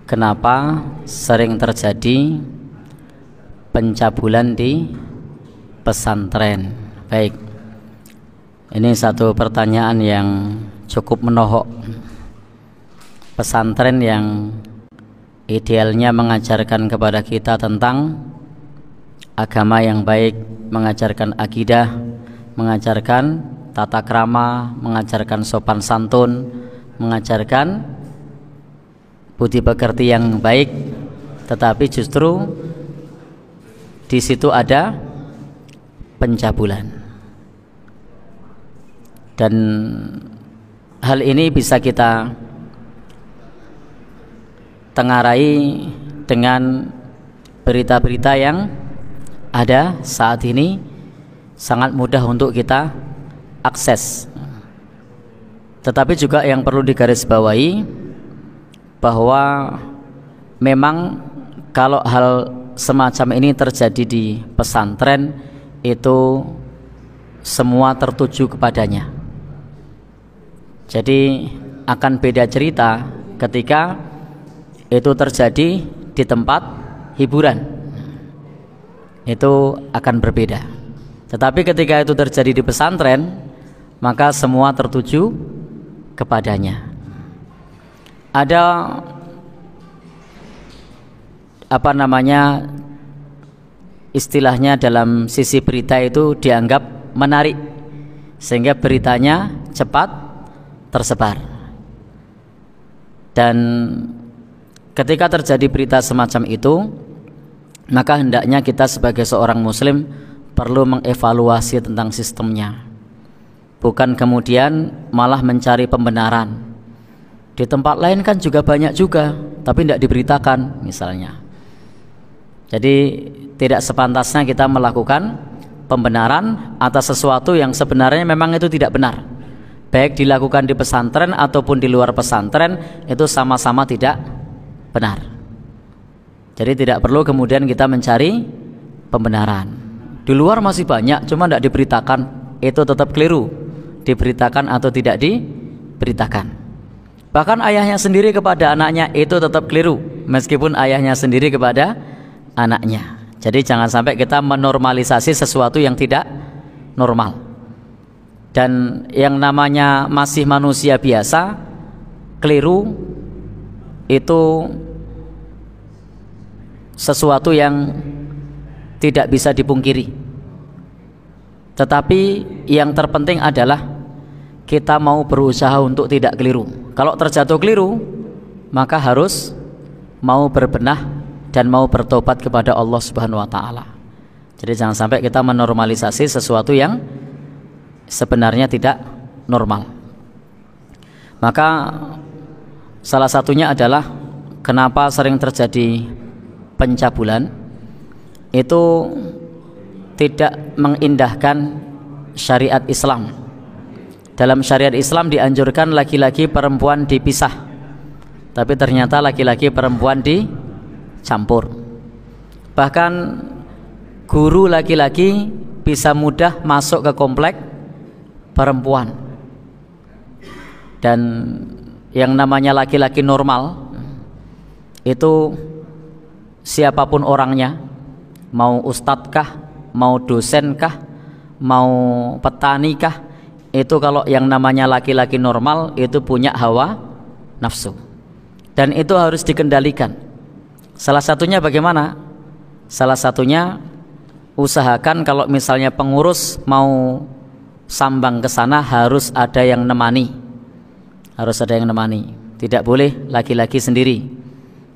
kenapa sering terjadi pencabulan di pesantren? Baik, ini satu pertanyaan yang cukup menohok. Pesantren yang idealnya mengajarkan kepada kita tentang agama yang baik, mengajarkan akidah, mengajarkan tata krama, mengajarkan sopan santun, mengajarkan budi pekerti yang baik, tetapi justru di situ ada pencabulan. Dan hal ini bisa kita tengarai dengan berita-berita yang ada saat ini, sangat mudah untuk kita akses. Tetapi juga yang perlu digarisbawahi bahwa memang kalau hal semacam ini terjadi di pesantren, itu semua tertuju kepadanya. Jadi akan beda cerita ketika itu terjadi di tempat hiburan, itu akan berbeda. Tetapi ketika itu terjadi di pesantren, maka semua tertuju kepadanya. Ada istilahnya dalam sisi berita itu dianggap menarik, sehingga beritanya cepat tersebar. Dan ketika terjadi berita semacam itu, maka hendaknya kita sebagai seorang muslim perlu mengevaluasi tentang sistemnya, bukan kemudian malah mencari pembenaran. Di tempat lain kan juga banyak juga, tapi tidak diberitakan misalnya. Jadi tidak sepantasnya kita melakukan pembenaran atas sesuatu yang sebenarnya memang itu tidak benar. Baik dilakukan di pesantren ataupun di luar pesantren, itu sama-sama tidak benar. Jadi tidak perlu kemudian kita mencari pembenaran. Di luar masih banyak, cuma tidak diberitakan, itu tetap keliru. Diberitakan atau tidak diberitakan. Bahkan ayahnya sendiri kepada anaknya itu tetap keliru, meskipun ayahnya sendiri kepada anaknya. Jadi jangan sampai kita menormalisasi sesuatu yang tidak normal. Dan yang namanya masih manusia biasa, keliru itu sesuatu yang tidak bisa dipungkiri. Tetapi yang terpenting adalah kita mau berusaha untuk tidak keliru. Kalau terjatuh keliru, maka harus mau berbenah dan mau bertobat kepada Allah Subhanahu wa taala. Jadi jangan sampai kita menormalisasi sesuatu yang sebenarnya tidak normal. Maka salah satunya adalah kenapa sering terjadi pencabulan, itu tidak mengindahkan syariat Islam. Dalam syariat Islam dianjurkan laki-laki perempuan dipisah, tapi ternyata laki-laki perempuan dicampur. Bahkan guru laki-laki bisa mudah masuk ke komplek perempuan. Dan yang namanya laki-laki normal itu siapapun orangnya, mau ustadzkah, mau dosenkah, mau petanikah, itu kalau yang namanya laki-laki normal itu punya hawa nafsu, dan itu harus dikendalikan. Salah satunya bagaimana? Salah satunya usahakan kalau misalnya pengurus mau sambang ke sana harus ada yang nemani. Harus ada yang nemani. Tidak boleh laki-laki sendiri.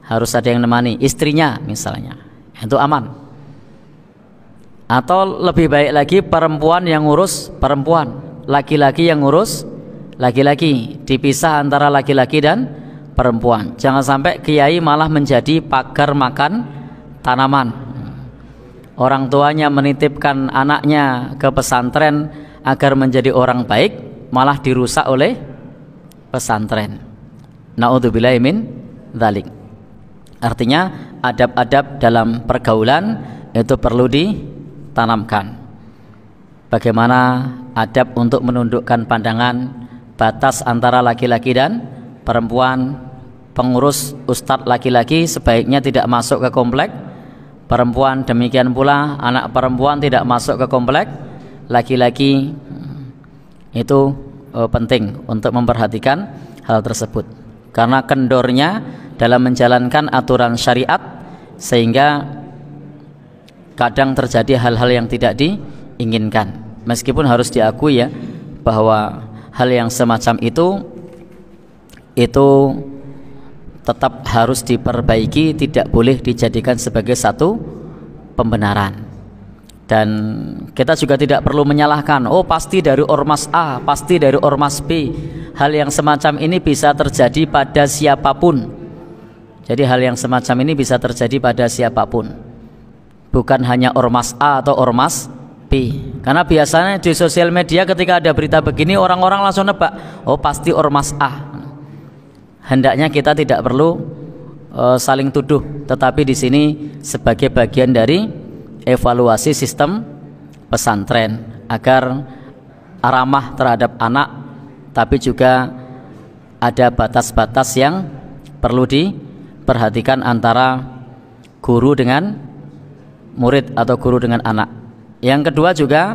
Harus ada yang nemani, istrinya misalnya. Itu aman. Atau lebih baik lagi perempuan yang ngurus perempuan, laki-laki yang ngurus laki-laki, dipisah antara laki-laki dan perempuan. Jangan sampai kiai malah menjadi pagar makan tanaman. Orang tuanya menitipkan anaknya ke pesantren agar menjadi orang baik, malah dirusak oleh pesantren. Na'udzubillahi min dzalik. Artinya adab-adab dalam pergaulan itu perlu ditanamkan. Bagaimana adab untuk menundukkan pandangan, batas antara laki-laki dan perempuan, pengurus ustadz laki-laki sebaiknya tidak masuk ke komplek perempuan, demikian pula anak perempuan tidak masuk ke komplek laki-laki. Itu penting untuk memperhatikan hal tersebut karena kendornya dalam menjalankan aturan syariat, sehingga kadang terjadi hal-hal yang tidak diinginkan. Meskipun harus diakui ya bahwa hal yang semacam itu tetap harus diperbaiki, tidak boleh dijadikan sebagai satu pembenaran. Dan kita juga tidak perlu menyalahkan, oh pasti dari ormas A, pasti dari ormas B. Hal yang semacam ini bisa terjadi pada siapapun. Jadi hal yang semacam ini bisa terjadi pada siapapun, bukan hanya ormas A atau ormas B. Karena biasanya di sosial media ketika ada berita begini orang-orang langsung nebak, oh pasti ormas A. Hendaknya kita tidak perlu saling tuduh, tetapi di sini sebagai bagian dari evaluasi sistem pesantren agar ramah terhadap anak, tapi juga ada batas-batas yang perlu diperhatikan antara guru dengan murid atau guru dengan anak. Yang kedua juga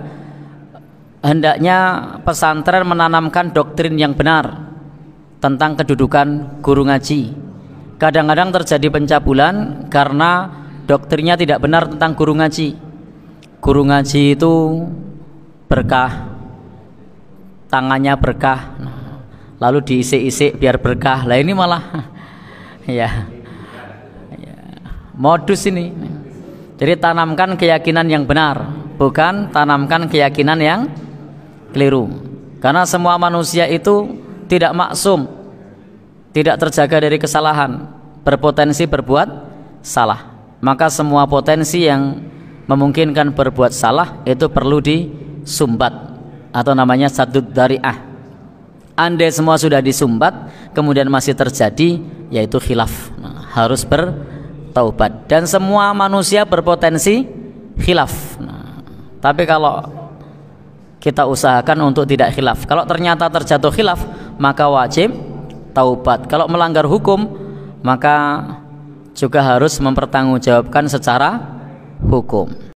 hendaknya pesantren menanamkan doktrin yang benar tentang kedudukan guru ngaji. Kadang-kadang terjadi pencabulan karena doktrinnya tidak benar tentang guru ngaji. Guru ngaji itu berkah, tangannya berkah, lalu diisik-isik biar berkah. Lah ini malah ya modus ini. Jadi tanamkan keyakinan yang benar, bukan tanamkan keyakinan yang keliru. Karena semua manusia itu tidak maksum, tidak terjaga dari kesalahan, berpotensi berbuat salah. Maka semua potensi yang memungkinkan berbuat salah itu perlu disumbat, atau namanya saddud dzari'ah. Andai semua sudah disumbat kemudian masih terjadi, yaitu khilaf, harus bertaubat. Dan semua manusia berpotensi khilaf. Tapi kalau kita usahakan untuk tidak khilaf, kalau ternyata terjatuh khilaf maka wajib taubat. Kalau melanggar hukum maka juga harus mempertanggungjawabkan secara hukum.